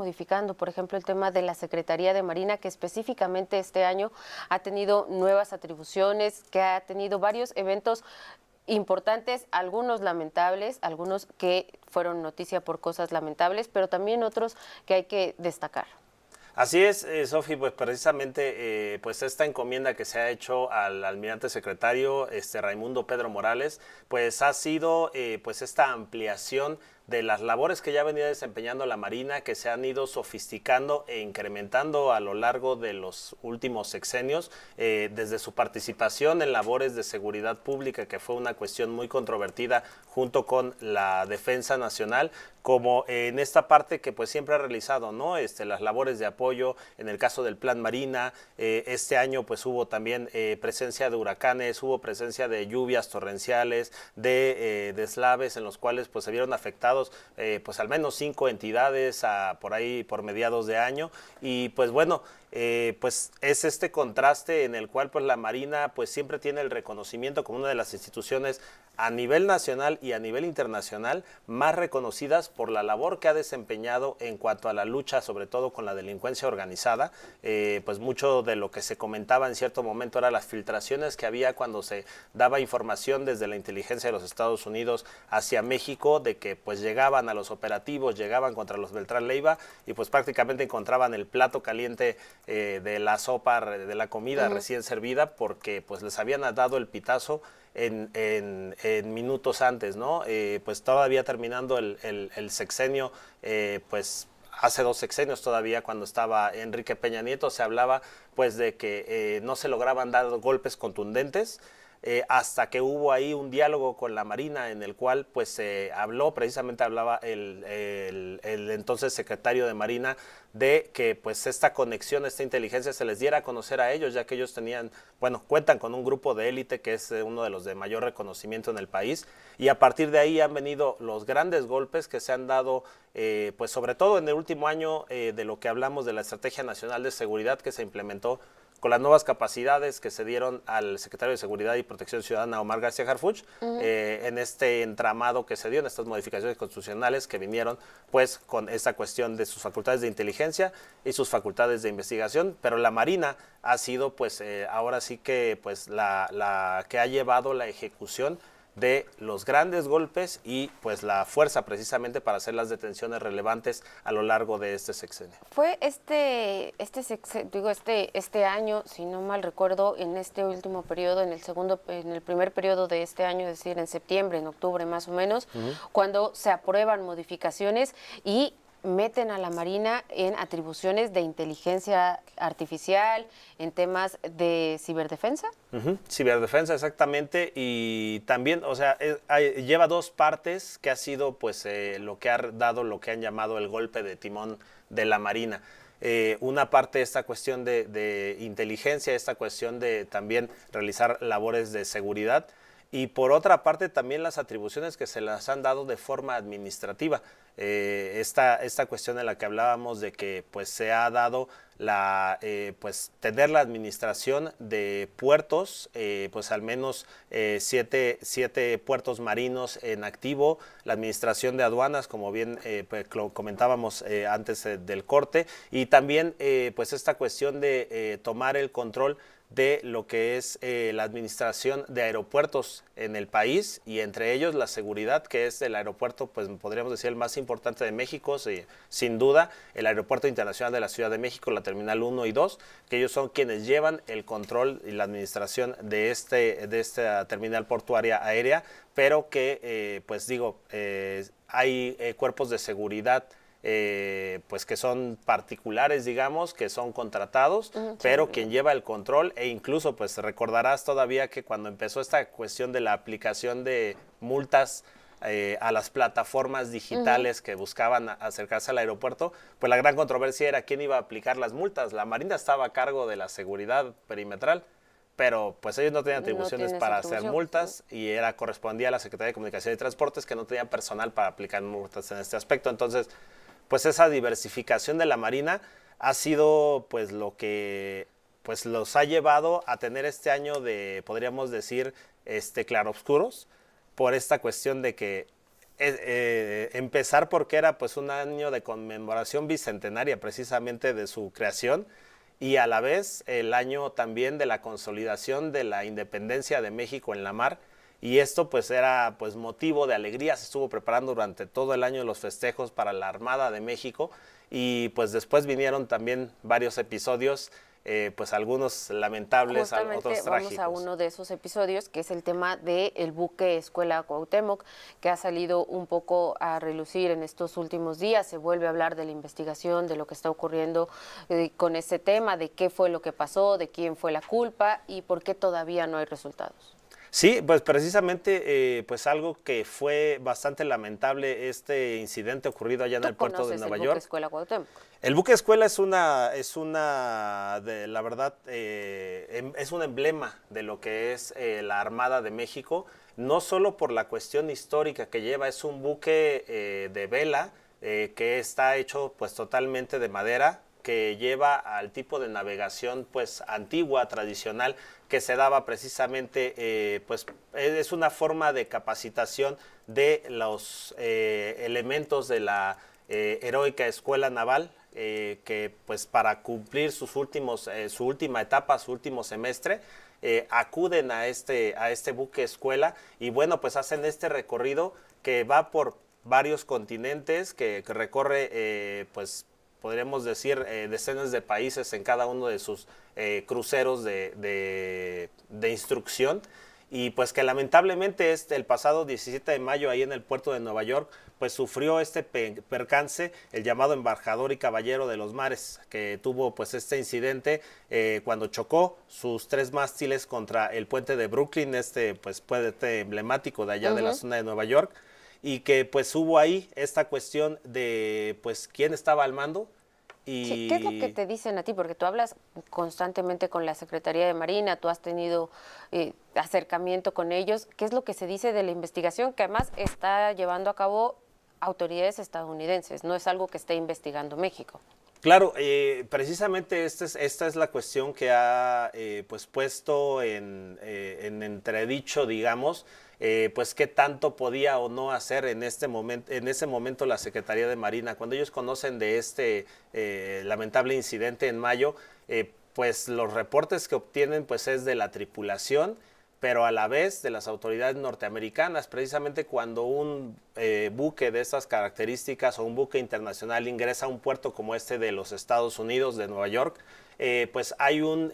modificando, por ejemplo, el tema de la Secretaría de Marina, que específicamente este año ha tenido nuevas atribuciones, que ha tenido varios eventos importantes, algunos lamentables, algunos que fueron noticia por cosas lamentables, pero también otros que hay que destacar. Así es, Sofi, pues precisamente pues esta encomienda que se ha hecho al almirante secretario Raimundo Pedro Morales, pues ha sido pues esta ampliación de las labores que ya venía desempeñando la Marina, que se han ido sofisticando e incrementando a lo largo de los últimos sexenios, desde su participación en labores de seguridad pública, que fue una cuestión muy controvertida junto con la defensa nacional, como en esta parte que pues siempre ha realizado, ¿no? Las labores de apoyo en el caso del Plan Marina. Este año pues hubo también presencia de huracanes, hubo presencia de lluvias torrenciales, de deslaves en los cuales pues se vieron afectados pues al menos 5 entidades por ahí por mediados de año. Y pues bueno, pues es este contraste en el cual pues la Marina pues siempre tiene el reconocimiento como una de las instituciones a nivel nacional y a nivel internacional más reconocidas por la labor que ha desempeñado en cuanto a la lucha, sobre todo con la delincuencia organizada. Pues mucho de lo que se comentaba en cierto momento era las filtraciones que había cuando se daba información desde la inteligencia de los Estados Unidos hacia México, de que pues llegaban a los operativos, llegaban contra los Beltrán Leiva y pues prácticamente encontraban el plato caliente de la sopa, de la comida recién servida, porque pues les habían dado el pitazo en minutos antes, ¿no? Pues todavía terminando el sexenio, pues hace 2 sexenios todavía, cuando estaba Enrique Peña Nieto, se hablaba pues de que no se lograban dar golpes contundentes, hasta que hubo ahí un diálogo con la Marina en el cual pues se hablaba el entonces secretario de Marina de que pues esta conexión, esta inteligencia se les diera a conocer a ellos, ya que ellos cuentan con un grupo de élite que es uno de los de mayor reconocimiento en el país, y a partir de ahí han venido los grandes golpes que se han dado, pues sobre todo en el último año, de lo que hablamos de la Estrategia Nacional de Seguridad que se implementó con las nuevas capacidades que se dieron al secretario de Seguridad y Protección Ciudadana, Omar García Harfuch, en este entramado que se dio, en estas modificaciones constitucionales que vinieron pues con esta cuestión de sus facultades de inteligencia y sus facultades de investigación. Pero la Marina ha sido pues ahora sí que pues la que ha llevado la ejecución de los grandes golpes y pues la fuerza precisamente para hacer las detenciones relevantes a lo largo de este sexenio. Fue este año, si no mal recuerdo, en este último periodo, en el primer periodo de este año, es decir, en septiembre, en octubre más o menos, cuando se aprueban modificaciones y meten a la Marina en atribuciones de inteligencia artificial, en temas de ciberdefensa. Ciberdefensa, exactamente, y también, o sea, lleva 2 partes que ha sido pues lo que ha dado, lo que han llamado el golpe de timón de la Marina. Una parte, esta cuestión de inteligencia, esta cuestión de también realizar labores de seguridad, y por otra parte también las atribuciones que se las han dado de forma administrativa. Esta cuestión en la que hablábamos de que pues se ha dado pues tener la administración de puertos, pues al menos 7 puertos marinos en activo, la administración de aduanas, como bien pues, lo comentábamos antes del corte, y también pues esta cuestión de tomar el control de lo que es la administración de aeropuertos en el país, y entre ellos la seguridad, que es el aeropuerto, pues podríamos decir el más importante de México, sin duda, el Aeropuerto Internacional de la Ciudad de México, la Terminal 1 y 2, que ellos son quienes llevan el control y la administración de esta terminal portuaria aérea, pero que, pues digo, hay cuerpos de seguridad pues que son particulares, digamos, que son contratados, pero quien lleva el control, e incluso pues recordarás todavía que cuando empezó esta cuestión de la aplicación de multas a las plataformas digitales que buscaban acercarse al aeropuerto, pues la gran controversia era quién iba a aplicar las multas. La Marina estaba a cargo de la seguridad perimetral, pero pues ellos no tenían atribuciones para hacer multas, y correspondía a la Secretaría de Comunicación y Transportes, que no tenía personal para aplicar multas en este aspecto. Entonces, pues esa diversificación de la Marina ha sido pues lo que pues los ha llevado a tener este año de, podríamos decir, claroscuros, por esta cuestión de que empezar porque era pues un año de conmemoración bicentenaria precisamente de su creación y a la vez el año también de la consolidación de la independencia de México en la mar. Y esto pues era pues motivo de alegría, se estuvo preparando durante todo el año los festejos para la Armada de México y pues después vinieron también varios episodios, pues algunos lamentables, otros trágicos. Vamos a uno de esos episodios, que es el tema del buque Escuela Cuauhtémoc, que ha salido un poco a relucir en estos últimos días. Se vuelve a hablar de la investigación, de lo que está ocurriendo con ese tema, de qué fue lo que pasó, de quién fue la culpa y por qué todavía no hay resultados. Sí, pues precisamente pues algo que fue bastante lamentable este incidente ocurrido allá en el puerto de Nueva York. ¿El buque Escuela Cuauhtémoc? El buque escuela es la verdad, es un emblema de lo que es la Armada de México, no solo por la cuestión histórica que lleva, es un buque de vela que está hecho pues totalmente de madera, que lleva al tipo de navegación pues antigua, tradicional, que se daba precisamente, pues es una forma de capacitación de los elementos de la heroica escuela naval, que pues para cumplir su última etapa, su último semestre, acuden a este buque escuela y bueno, pues hacen este recorrido que va por varios continentes, que recorre pues podríamos decir decenas de países en cada uno de sus cruceros de instrucción y pues que lamentablemente el pasado 17 de mayo ahí en el puerto de Nueva York pues sufrió este percance el llamado embajador y caballero de los mares, que tuvo pues este incidente cuando chocó sus 3 mástiles contra el puente de Brooklyn, pues puente emblemático de allá de la zona de Nueva York, y que pues hubo ahí esta cuestión de pues quién estaba al mando. Y ¿qué es lo que te dicen a ti? Porque tú hablas constantemente con la Secretaría de Marina, tú has tenido acercamiento con ellos. ¿Qué es lo que se dice de la investigación que además está llevando a cabo autoridades estadounidenses? No es algo que esté investigando México. Claro, precisamente esta es la cuestión que ha pues puesto en entredicho, digamos, pues qué tanto podía o no hacer en ese momento la Secretaría de Marina. Cuando ellos conocen de este lamentable incidente en mayo, pues los reportes que obtienen pues es de la tripulación, pero a la vez de las autoridades norteamericanas. Precisamente cuando un buque de estas características o un buque internacional ingresa a un puerto como este de los Estados Unidos, de Nueva York, pues hay un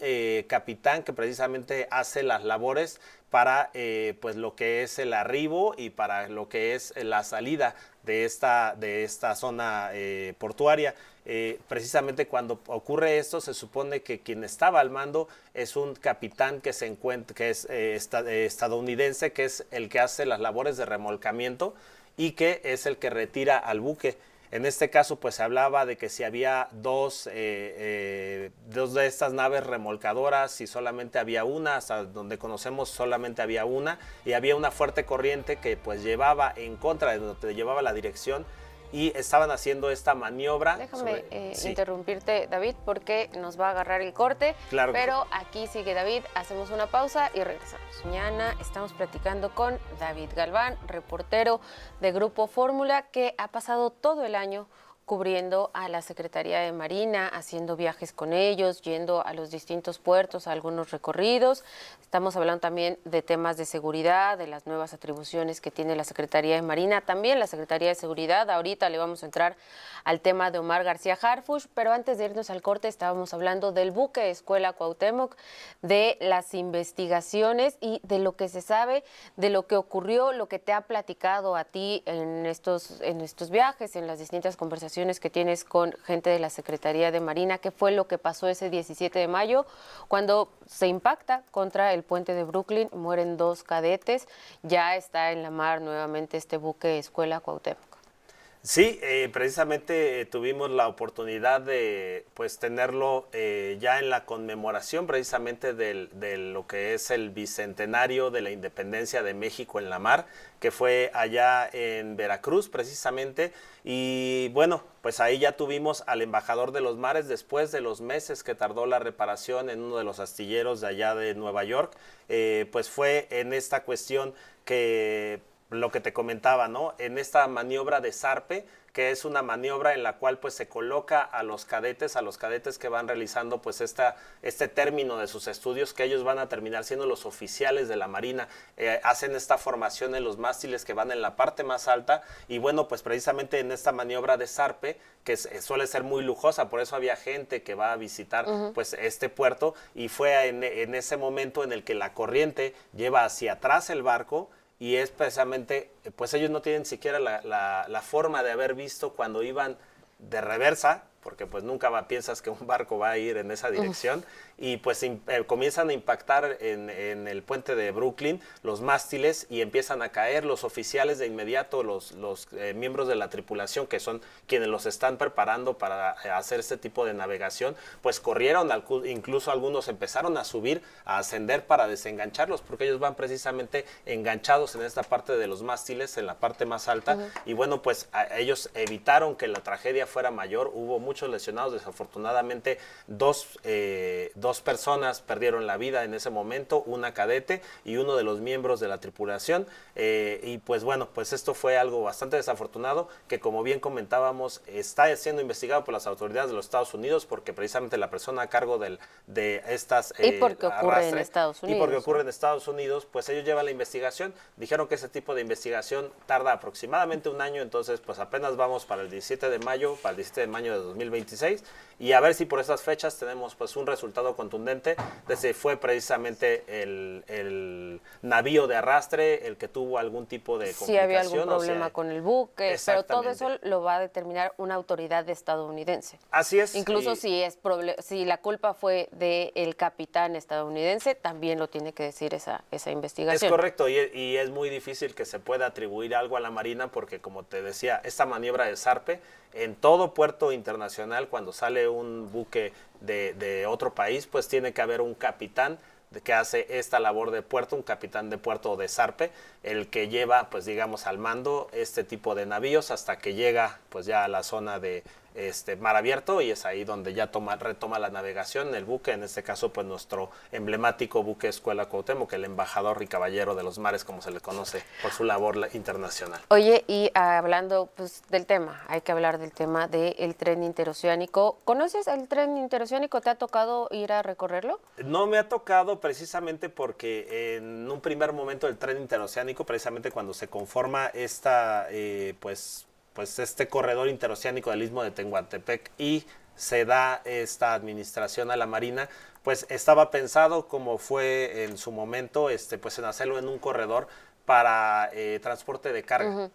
capitán que precisamente hace las labores para pues lo que es el arribo y para lo que es la salida de esta zona portuaria. Precisamente cuando ocurre esto se supone que quien estaba al mando es un capitán que es estadounidense, que es el que hace las labores de remolcamiento y que es el que retira al buque. En este caso, pues se hablaba de que si había dos de estas naves remolcadoras, si solamente había una, hasta donde conocemos solamente había una, y había una fuerte corriente que pues llevaba en contra de donde llevaba la dirección, y estaban haciendo esta maniobra. Déjame interrumpirte, David, porque nos va a agarrar el corte. Claro. Pero aquí sigue David, hacemos una pausa y regresamos. Mañana estamos platicando con David Galván, reportero de Grupo Fórmula, que ha pasado todo el año cubriendo a la Secretaría de Marina, haciendo viajes con ellos, yendo a los distintos puertos, a algunos recorridos. Estamos hablando también de temas de seguridad, de las nuevas atribuciones que tiene la Secretaría de Marina, también la Secretaría de Seguridad. Ahorita le vamos a entrar al tema de Omar García Harfuch, pero antes de irnos al corte estábamos hablando del buque Escuela Cuauhtémoc, de las investigaciones y de lo que se sabe, de lo que ocurrió, lo que te ha platicado a ti en estos viajes, en las distintas conversaciones que tienes con gente de la Secretaría de Marina. ¿Qué fue lo que pasó ese 17 de mayo cuando se impacta contra el puente de Brooklyn? Mueren 2 cadetes, ya está en la mar nuevamente este buque Escuela Cuauhtémoc. Sí, precisamente tuvimos la oportunidad de pues tenerlo ya en la conmemoración precisamente de lo que es el bicentenario de la independencia de México en la mar, que fue allá en Veracruz precisamente, y bueno, pues ahí ya tuvimos al embajador de los mares después de los meses que tardó la reparación en uno de los astilleros de allá de Nueva York. Pues fue en esta cuestión que lo que te comentaba, ¿no? En esta maniobra de zarpe, que es una maniobra en la cual pues se coloca a los cadetes que van realizando pues este término de sus estudios, que ellos van a terminar siendo los oficiales de la Marina, hacen esta formación en los mástiles que van en la parte más alta, y bueno, pues precisamente en esta maniobra de zarpe, que suele ser muy lujosa, por eso había gente que va a visitar pues este puerto, y fue en ese momento en el que la corriente lleva hacia atrás el barco, y es precisamente, pues ellos no tienen siquiera la forma de haber visto cuando iban de reversa, porque pues nunca piensas que un barco va a ir en esa dirección, y pues comienzan a impactar en el puente de Brooklyn los mástiles, y empiezan a caer los oficiales de inmediato, los miembros de la tripulación, que son quienes los están preparando para hacer este tipo de navegación, pues corrieron, incluso algunos empezaron a subir, a ascender para desengancharlos, porque ellos van precisamente enganchados en esta parte de los mástiles, en la parte más alta, y bueno, pues ellos evitaron que la tragedia fuera mayor. Hubo muchos lesionados, desafortunadamente dos personas perdieron la vida en ese momento, una cadete y uno de los miembros de la tripulación, y pues bueno, pues esto fue algo bastante desafortunado, que como bien comentábamos, está siendo investigado por las autoridades de los Estados Unidos, porque precisamente la persona a cargo de estas y porque ocurre en Estados Unidos, y porque ocurre en Estados Unidos, pues ellos llevan la investigación. Dijeron que ese tipo de investigación tarda aproximadamente un año, entonces pues apenas vamos para el 17 de mayo de 2026, y a ver si por esas fechas tenemos pues un resultado contundente de si fue precisamente el navío de arrastre el que tuvo algún tipo de complicación. Si había algún problema con el buque, pero todo eso lo va a determinar una autoridad estadounidense. Así es. Incluso si la culpa fue del capitán estadounidense, también lo tiene que decir esa investigación. Es correcto, y es muy difícil que se pueda atribuir algo a la Marina, porque como te decía, esta maniobra de zarpe, en todo puerto internacional, cuando sale un buque de otro país, pues tiene que haber un capitán que hace esta labor de puerto, un capitán de puerto o de zarpe, el que lleva, pues digamos, al mando este tipo de navíos hasta que llega pues ya a la zona de mar abierto, y es ahí donde ya retoma la navegación el buque, en este caso pues nuestro emblemático buque Escuela Cuauhtémoc, el embajador y caballero de los mares, como se le conoce por su labor internacional. Oye, y hablando pues del tema, hay que hablar del tema del tren interoceánico. ¿Conoces el tren interoceánico? ¿Te ha tocado ir a recorrerlo? No me ha tocado, precisamente porque en un primer momento el tren interoceánico, precisamente cuando se conforma pues este corredor interoceánico del Istmo de Tehuantepec, y se da esta administración a la Marina, pues estaba pensado, como fue en su momento, pues en hacerlo en un corredor para transporte de carga.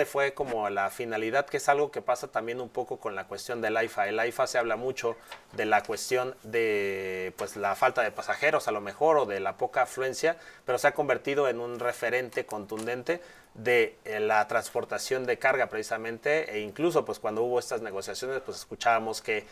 Fue como la finalidad, que es algo que pasa también un poco con la cuestión del AIFA. El AIFA se habla mucho de la cuestión de pues la falta de pasajeros a lo mejor, o de la poca afluencia, pero se ha convertido en un referente contundente de la transportación de carga precisamente, e incluso pues cuando hubo estas negociaciones pues escuchábamos que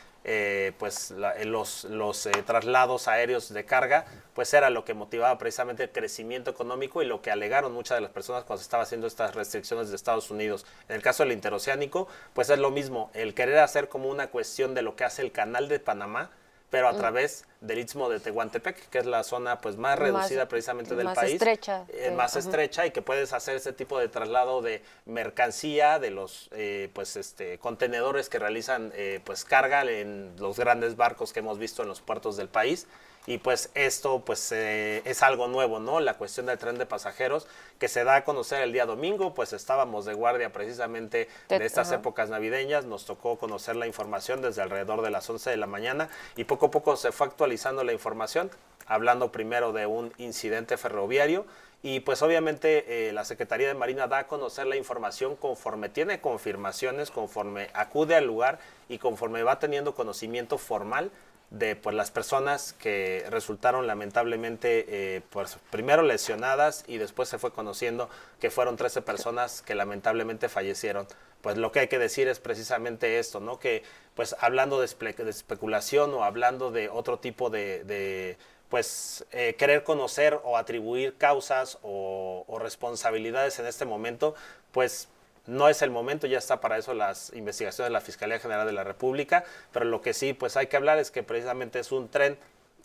los traslados aéreos de carga pues era lo que motivaba precisamente el crecimiento económico, y lo que alegaron muchas de las personas cuando se estaba haciendo estas restricciones de Estados Unidos. En el caso del interoceánico pues es lo mismo, el querer hacer como una cuestión de lo que hace el Canal de Panamá, pero a través del Istmo de Tehuantepec, que es la zona pues más reducida precisamente del país. Más estrecha, y que puedes hacer ese tipo de traslado de mercancía, de los contenedores que realizan pues carga en los grandes barcos que hemos visto en los puertos del país. Y pues esto pues es algo nuevo, ¿no? La cuestión del tren de pasajeros, que se da a conocer el día domingo, pues estábamos de guardia precisamente de estas épocas navideñas, nos tocó conocer la información desde alrededor de las 11 de la mañana, y poco a poco se fue actualizando la información, hablando primero de un incidente ferroviario, y pues obviamente la Secretaría de Marina da a conocer la información conforme tiene confirmaciones, conforme acude al lugar y conforme va teniendo conocimiento formal de pues las personas que resultaron lamentablemente pues primero lesionadas, y después se fue conociendo que fueron 13 personas que lamentablemente fallecieron. Pues lo que hay que decir es precisamente esto, ¿no? Que pues hablando de especulación, o hablando de otro tipo de querer conocer o atribuir causas o responsabilidades en este momento, pues no es el momento, ya está para eso las investigaciones de la Fiscalía General de la República, pero lo que sí pues hay que hablar es que precisamente es un tren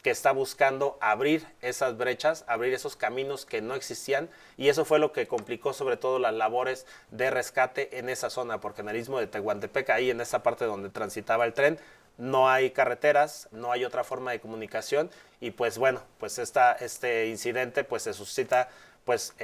que está buscando abrir esas brechas, abrir esos caminos que no existían, y eso fue lo que complicó sobre todo las labores de rescate en esa zona, porque en el istmo de Tehuantepec, ahí en esa parte donde transitaba el tren, no hay carreteras, no hay otra forma de comunicación, y pues bueno, pues este incidente pues se suscita pues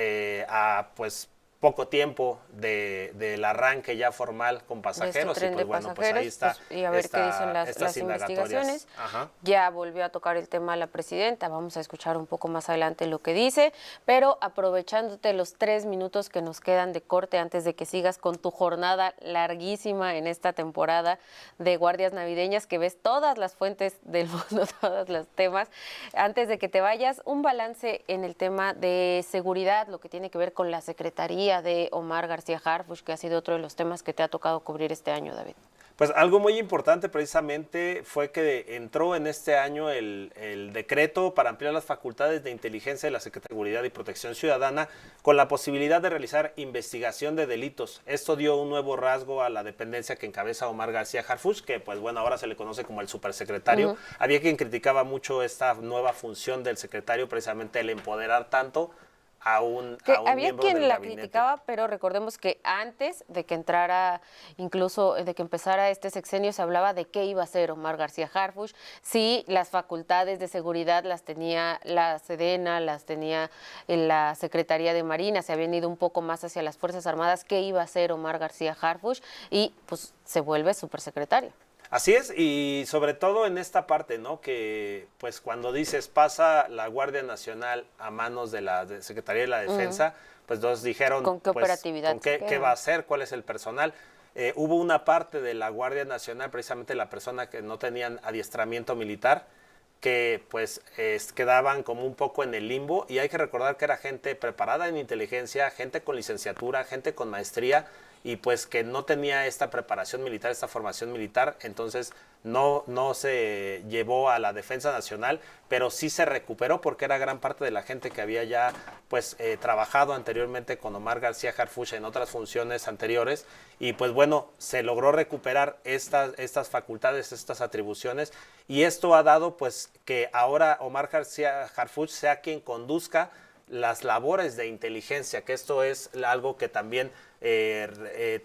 pues poco tiempo del arranque ya formal con pasajeros, y pues bueno, pues ahí está. Pues, y a ver qué dicen las investigaciones. Ajá. Ya volvió a tocar el tema la presidenta, vamos a escuchar un poco más adelante lo que dice, pero aprovechándote los 3 minutos que nos quedan de corte antes de que sigas con tu jornada larguísima en esta temporada de guardias navideñas, que ves todas las fuentes del mundo, todos los temas, antes de que te vayas, un balance en el tema de seguridad, lo que tiene que ver con la Secretaría de Omar García Harfuch, que ha sido otro de los temas que te ha tocado cubrir este año, David. Pues algo muy importante precisamente fue que entró en este año el decreto para ampliar las facultades de inteligencia de la Secretaría de Seguridad y Protección Ciudadana con la posibilidad de realizar investigación de delitos. Esto dio un nuevo rasgo a la dependencia que encabeza Omar García Harfuch, que pues bueno, ahora se le conoce como el supersecretario. Había quien criticaba mucho esta nueva función del secretario, precisamente el empoderar tanto a un había quien la criticaba, pero recordemos que antes de que entrara, incluso de que empezara este sexenio, se hablaba de qué iba a hacer Omar García Harfuch, si las facultades de seguridad las tenía la Sedena, las tenía la Secretaría de Marina, se habían ido un poco más hacia las Fuerzas Armadas, qué iba a hacer Omar García Harfuch, y pues se vuelve supersecretario. Así es, y sobre todo en esta parte, ¿no? Que pues cuando dices pasa la Guardia Nacional a manos de la Secretaría de la Defensa, pues nos dijeron ¿con qué operatividad? Pues, ¿qué va a hacer? ¿Cuál es el personal? Hubo una parte de la Guardia Nacional, precisamente la persona que no tenían adiestramiento militar, que pues quedaban como un poco en el limbo, y hay que recordar que era gente preparada en inteligencia, gente con licenciatura, gente con maestría, y pues que no tenía esta preparación militar, esta formación militar, entonces no se llevó a la Defensa Nacional, pero sí se recuperó porque era gran parte de la gente que había ya pues trabajado anteriormente con Omar García Harfuch en otras funciones anteriores, y pues bueno, se logró recuperar estas facultades, estas atribuciones, y esto ha dado pues que ahora Omar García Harfuch sea quien conduzca las labores de inteligencia, que esto es algo que también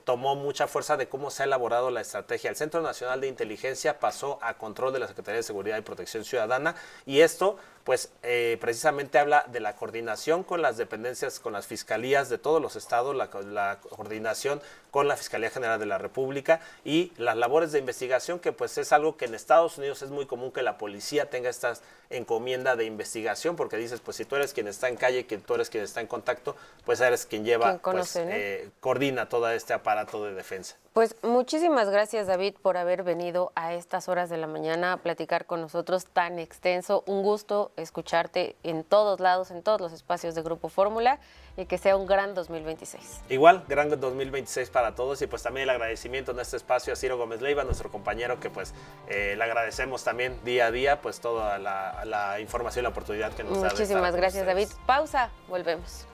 tomó mucha fuerza de cómo se ha elaborado la estrategia. El Centro Nacional de Inteligencia pasó a control de la Secretaría de Seguridad y Protección Ciudadana, y esto pues precisamente habla de la coordinación con las dependencias, con las fiscalías de todos los estados, la coordinación con la Fiscalía General de la República y las labores de investigación, que pues es algo que en Estados Unidos es muy común que la policía tenga estas encomienda de investigación, porque dices, pues si tú eres quien está en calle, que tú eres quien está en contacto, pues eres quien lleva, ¿Quién conoce, pues, coordina todo este aparato de defensa. Pues muchísimas gracias, David, por haber venido a estas horas de la mañana a platicar con nosotros tan extenso. Un gusto escucharte en todos lados, en todos los espacios de Grupo Fórmula, y que sea un gran 2026. Igual, gran 2026 para todos, y pues también el agradecimiento en este espacio a Ciro Gómez Leiva, nuestro compañero, que pues le agradecemos también día a día pues toda la información y la oportunidad que nos da. Muchísimas gracias, David. Pausa, volvemos.